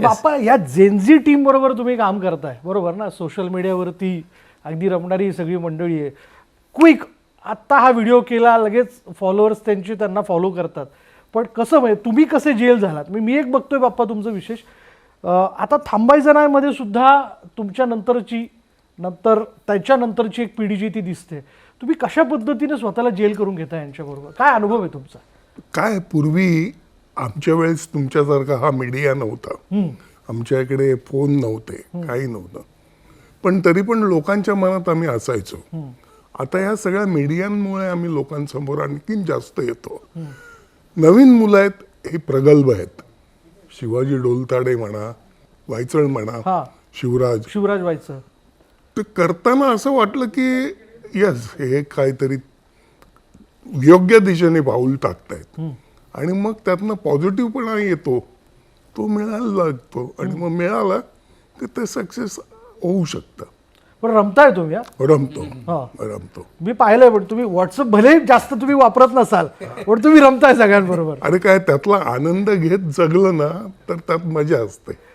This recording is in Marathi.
बाप्पा या जेनझी टीम बरोबर तुम्ही काम करताय बरोबर ना, सोशल मीडियावरती अगदी रमणारी सगळी मंडळी आहे. क्विक आत्ता हा व्हिडिओ केला लगेच फॉलोअर्स त्यांची त्यांना फॉलो करतात. पण कसं म्हणजे तुम्ही कसे जेल झालात? मी एक बघतोय बाप्पा तुमचं विशेष आता थांबायचं नाही मध्ये सुद्धा तुमच्या नंतर त्याच्यानंतरची एक पिढी जी ती दिसते. तुम्ही कशा पद्धतीने स्वतःला जेल करून घेता यांच्याबरोबर? काय अनुभव आहे तुमचा? काय पूर्वी आमच्या वेळेस तुमच्यासारखा हा मीडिया नव्हता, आमच्याकडे फोन नव्हते, काही नव्हतं, पण तरी पण लोकांच्या मनात आम्ही असायचो. आता या सगळ्या मीडियांमुळे आम्ही लोकांसमोर आणखीन जास्त येतो. नवीन मुलं आहेत, हे प्रगल्भ आहेत. शिवाजी डोलताडे म्हणा, वायचळ म्हणा, शिवराज व्हायचं ते करताना असं वाटलं की यस हे काहीतरी योग्य दिशेने पाऊल टाकतायत. आणि मग त्यातनं पॉझिटिव्हपणा येतो, तो मिळायला लागतो. आणि मग मिळाला की ते सक्सेस होऊ शकतं. पण रमताय तुम्ही? रमतो. मी पाहिलंय, पण तुम्ही व्हॉट्सअप भले जास्त तुम्ही वापरत नसाल, पण तुम्ही रमताय सगळ्यांबरोबर. अरे काय त्यातला आनंद घेत जगलं ना तर त्यात मजा असते.